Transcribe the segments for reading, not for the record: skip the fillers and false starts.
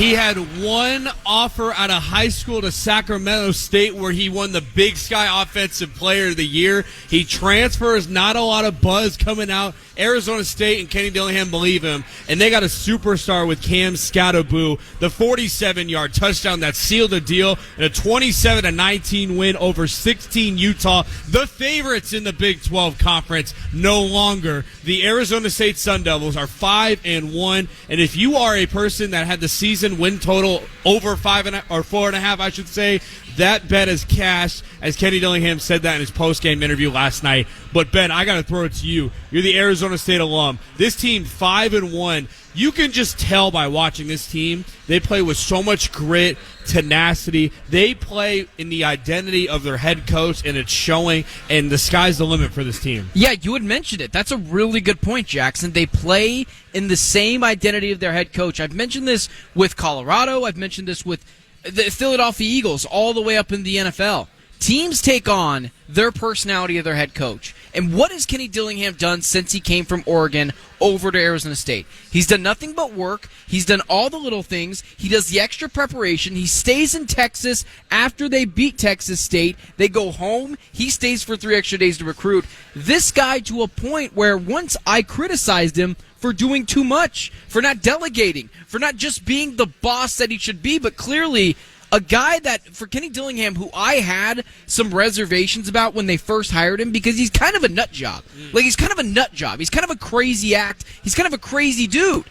He had one offer out of high school to Sacramento State where he won the Big Sky Offensive Player of the Year. He transfers, not a lot of buzz coming out. Arizona State and Kenny Dillingham believe him, and they got a superstar with Cam Scattaboo, the 47-yard touchdown that sealed the deal, and a 27-19 win over 16 Utah, the favorites in the Big 12 Conference. No longer. The Arizona State Sun Devils are 5-1, and if you are a person that had the season win total over 4.5, I should say, that bet is cashed, as Kenny Dillingham said that in his post-game interview last night. But, Ben, I got to throw it to you. You're the Arizona State alum. This team, 5-1, you can just tell by watching this team, they play with so much grit, tenacity. They play in the identity of their head coach, and it's showing, and the sky's the limit for this team. Yeah, you had mentioned it. That's a really good point, Jackson. They play in the same identity of their head coach. I've mentioned this with Colorado. I've mentioned this with the Philadelphia Eagles all the way up in the NFL. Teams take on their personality of their head coach. And what has Kenny Dillingham done since he came from Oregon over to Arizona State? He's done nothing but work. He's done all the little things. He does the extra preparation. He stays in Texas after they beat Texas State. They go home. He stays for 3 extra days to recruit. This guy to a point where once I criticized him for doing too much, for not delegating, for not just being the boss that he should be, but clearly a guy that, for Kenny Dillingham, who I had some reservations about when they first hired him, because he's kind of a nut job. Like, he's kind of a nut job. He's kind of a crazy act. He's kind of a crazy dude.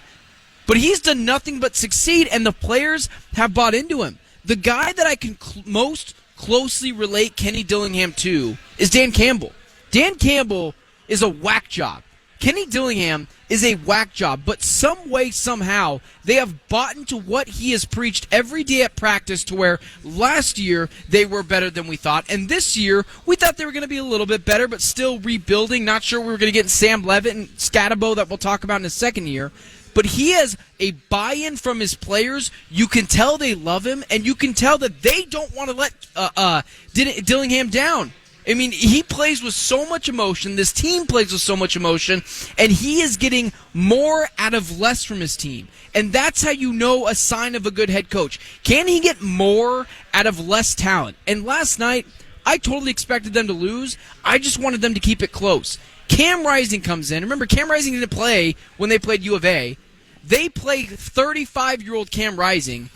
But he's done nothing but succeed, and the players have bought into him. The guy that I can most closely relate Kenny Dillingham to is Dan Campbell. Dan Campbell is a whack job. Kenny Dillingham is a whack job, but some way, somehow, they have bought into what he has preached every day at practice, to where last year they were better than we thought, and this year we thought they were going to be a little bit better, but still rebuilding. Not sure we were going to get Sam Levitt and Scatabo that we'll talk about in his second year, but he has a buy-in from his players. You can tell they love him, and you can tell that they don't want to let Dillingham down. I mean, he plays with so much emotion. This team plays with so much emotion, and he is getting more out of less from his team. And that's how you know a sign of a good head coach. Can he get more out of less talent? And last night, I totally expected them to lose. I just wanted them to keep it close. Cam Rising comes in. Remember, Cam Rising didn't play when they played U of A. They played 35-year-old Cam Rising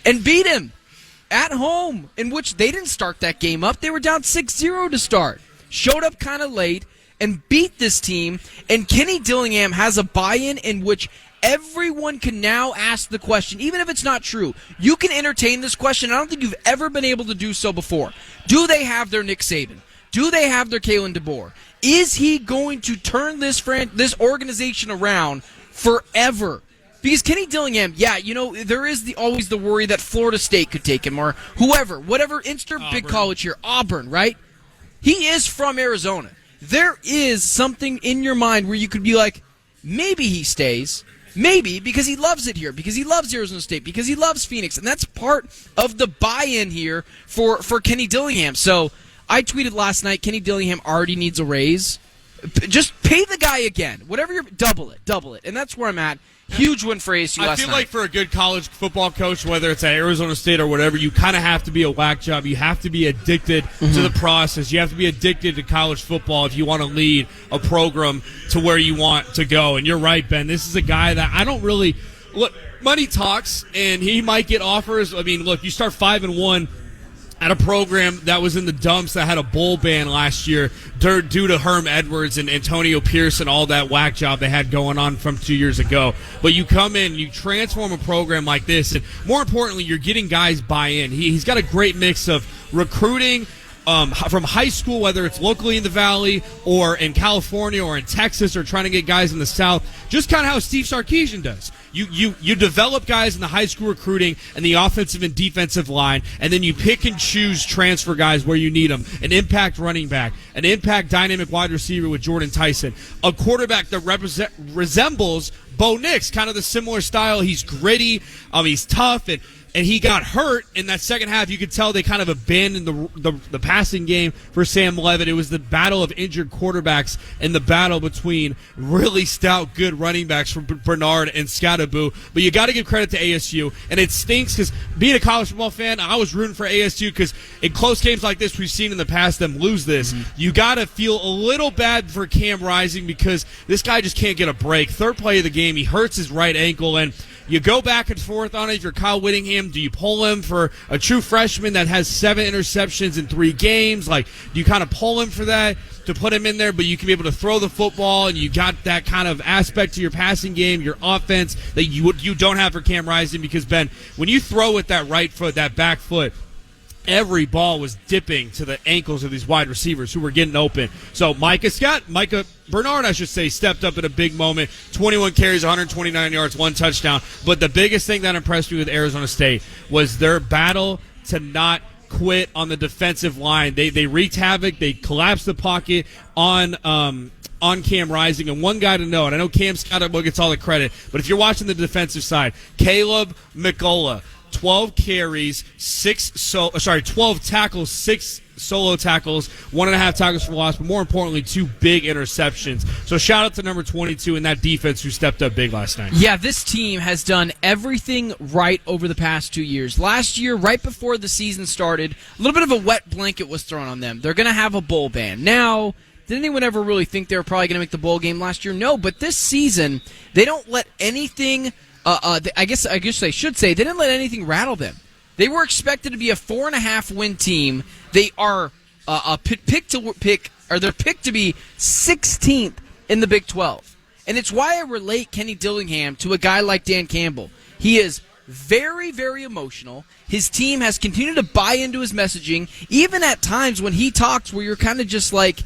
and beat him at home, in which they didn't start that game up. They were down 6-0 to start. Showed up kind of late and beat this team. And Kenny Dillingham has a buy-in in which everyone can now ask the question, even if it's not true. You can entertain this question. I don't think you've ever been able to do so before. Do they have their Nick Saban? Do they have their Kalen DeBoer? Is he going to turn this organization around forever? Because Kenny Dillingham, yeah, you know, there is always the worry that Florida State could take him, or whatever big college here, Auburn, right? He is from Arizona. There is something in your mind where you could be like, maybe he stays, maybe, because he loves it here, because he loves Arizona State, because he loves Phoenix, and that's part of the buy-in here for Kenny Dillingham. So I tweeted last night, Kenny Dillingham already needs a raise. Just pay the guy again. Whatever you're, double it. And that's where I'm at. Huge win for ASU last night. I feel like for a good college football coach, whether it's at Arizona State or whatever, you kind of have to be a whack job. You have to be addicted to the process. You have to be addicted to college football if you want to lead a program to where you want to go. And you're right, Ben. This is a guy that I don't really – look, money talks, and he might get offers. I mean, look, you start 5-1 at a program that was in the dumps that had a bowl ban last year due to Herm Edwards and Antonio Pierce and all that whack job they had going on from 2 years ago. But you come in, you transform a program like this, and more importantly, you're getting guys buy-in. He's got a great mix of recruiting from high school, whether it's locally in the Valley or in California or in Texas, or trying to get guys in the South, just kind of how Steve Sarkisian does. You develop guys in the high school recruiting and the offensive and defensive line, and then you pick and choose transfer guys where you need them. An impact running back, an impact dynamic wide receiver with Jordan Tyson, a quarterback that resembles Bo Nix, kind of the similar style. He's gritty, he's tough, and he got hurt in that second half. You could tell they kind of abandoned the passing game for Sam Levitt. It was the battle of injured quarterbacks and the battle between really stout, good running backs from Bernard and Scatteraboo. But you got to give credit to ASU, and it stinks because being a college football fan, I was rooting for ASU because in close games like this, we've seen in the past them lose this. Mm-hmm. You got to feel a little bad for Cam Rising because this guy just can't get a break. Third play of the game, he hurts his right ankle, and you go back and forth on it. If you're Kyle Whittingham, do you pull him for a true freshman that has 7 interceptions in 3 games? Like, do you kind of pull him for that to put him in there, but you can be able to throw the football, and you got that kind of aspect to your passing game, your offense, that you don't have for Cam Rising? Because, Ben, when you throw with that right foot, that back foot, every ball was dipping to the ankles of these wide receivers who were getting open. So Micah Bernard, I should say, stepped up at a big moment. 21 carries, 129 yards, 1 touchdown. But the biggest thing that impressed me with Arizona State was their battle to not quit on the defensive line. They wreaked havoc. They collapsed the pocket on Cam Rising. And one guy to know, and I know Cam Scatterbo gets all the credit, but if you're watching the defensive side, Caleb McCullough, 12 carries, 12 tackles, 6 solo tackles, 1.5 tackles for loss, but more importantly, 2 big interceptions. So shout out to number 22 in that defense who stepped up big last night. Yeah, this team has done everything right over the past 2 years. Last year, right before the season started, a little bit of a wet blanket was thrown on them. They're going to have a bowl ban. Now, did anyone ever really think they were probably going to make the bowl game last year? No, but this season, they don't let anything... I guess they should say they didn't let anything rattle them. They were expected to be a 4.5 win team. They are picked to be 16th in the Big 12, and it's why I relate Kenny Dillingham to a guy like Dan Campbell. He is very, very emotional. His team has continued to buy into his messaging, even at times when he talks, where you're kind of just like,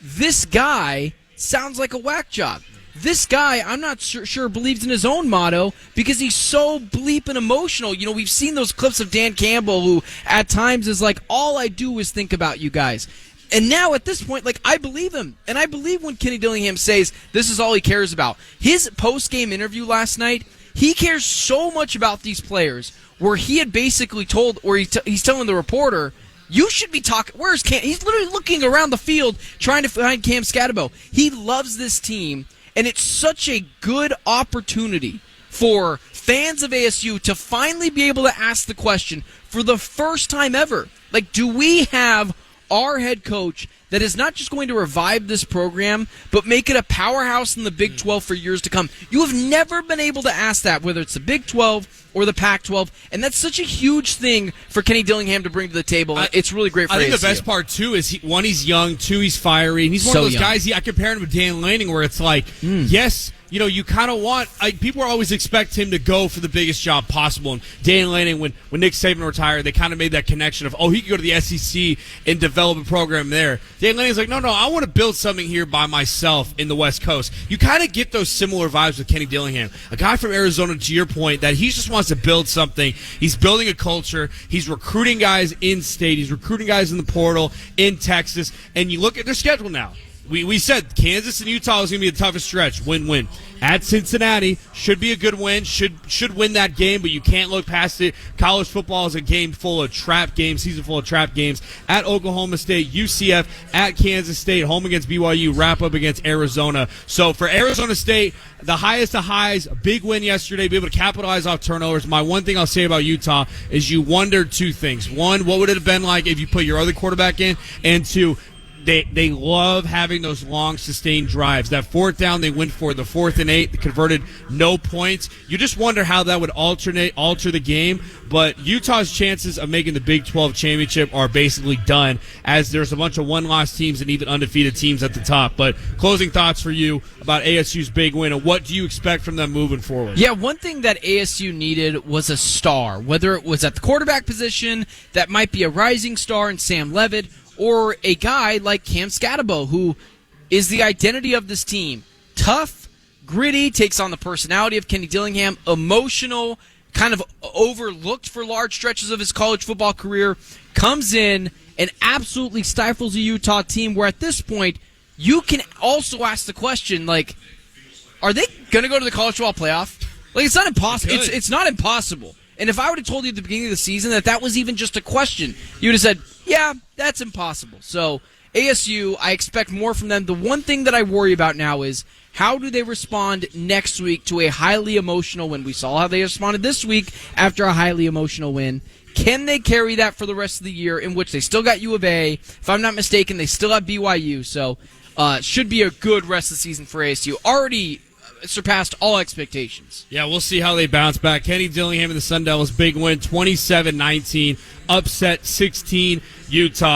this guy sounds like a whack job. This guy, I'm not sure believes in his own motto because he's so bleeping emotional. You know, we've seen those clips of Dan Campbell who at times is like, all I do is think about you guys. And now at this point, like, I believe him. And I believe when Kenny Dillingham says this is all he cares about. His post-game interview last night, he cares so much about these players where he had basically told, or he's telling the reporter, you should be talking. Where's Cam? He's literally looking around the field trying to find Cam Scatterbo. He loves this team. And it's such a good opportunity for fans of ASU to finally be able to ask the question for the first time ever. Like, do we have our head coach that is not just going to revive this program, but make it a powerhouse in the Big 12 for years to come? You have never been able to ask that, whether it's the Big 12 or the Pac-12, and that's such a huge thing for Kenny Dillingham to bring to the table. It's really great for ASU. I think the best part, too, is he's young, 2, he's fiery, and he's one of those guys, I compare him to Dan Lanning, where it's like, yes, you know, you kind of want people always expect him to go for the biggest job possible. And Dan Lanning, when Nick Saban retired, they kind of made that connection of, he could go to the SEC and develop a program there. Dan Lanning's like, no, I want to build something here by myself in the West Coast. You kind of get those similar vibes with Kenny Dillingham, a guy from Arizona, to your point, that he just wants to build something. He's building a culture. He's recruiting guys in state. He's recruiting guys in the portal in Texas. And you look at their schedule now. We said Kansas and Utah is going to be the toughest stretch. Win-win. At Cincinnati, should be a good win. Should win that game, but you can't look past it. College football is a game full of trap games, season full of trap games. At Oklahoma State, UCF, at Kansas State, home against BYU, wrap up against Arizona. So for Arizona State, the highest of highs, a big win yesterday, be able to capitalize off turnovers. My one thing I'll say about Utah is you wonder 2 things. One, what would it have been like if you put your other quarterback in? And 2, They love having those long, sustained drives. That 4th down they went for, the 4th and 8, they converted no points. You just wonder how that would alter the game. But Utah's chances of making the Big 12 championship are basically done, as there's a bunch of one-loss teams and even undefeated teams at the top. But closing thoughts for you about ASU's big win, and what do you expect from them moving forward? Yeah, one thing that ASU needed was a star, whether it was at the quarterback position, that might be a rising star in Sam Levitt, or a guy like Cam Scatterbo, who is the identity of this team. Tough, gritty, takes on the personality of Kenny Dillingham, emotional, kind of overlooked for large stretches of his college football career, comes in and absolutely stifles a Utah team where at this point you can also ask the question, like, Are they going to go to the college football playoff? Like, it's not impossible. It's not impossible. And if I would have told you at the beginning of the season that was even just a question, you would have said, yeah, that's impossible. So ASU, I expect more from them. The one thing that I worry about now is how do they respond next week to a highly emotional win? We saw how they responded this week after a highly emotional win. Can they carry that for the rest of the year, in which they still got U of A? If I'm not mistaken, they still have BYU. So should be a good rest of the season for ASU. Already surpassed all expectations. Yeah, we'll see how they bounce back. Kenny Dillingham and the Sun Devils, big win, 27-19, upset 16 Utah.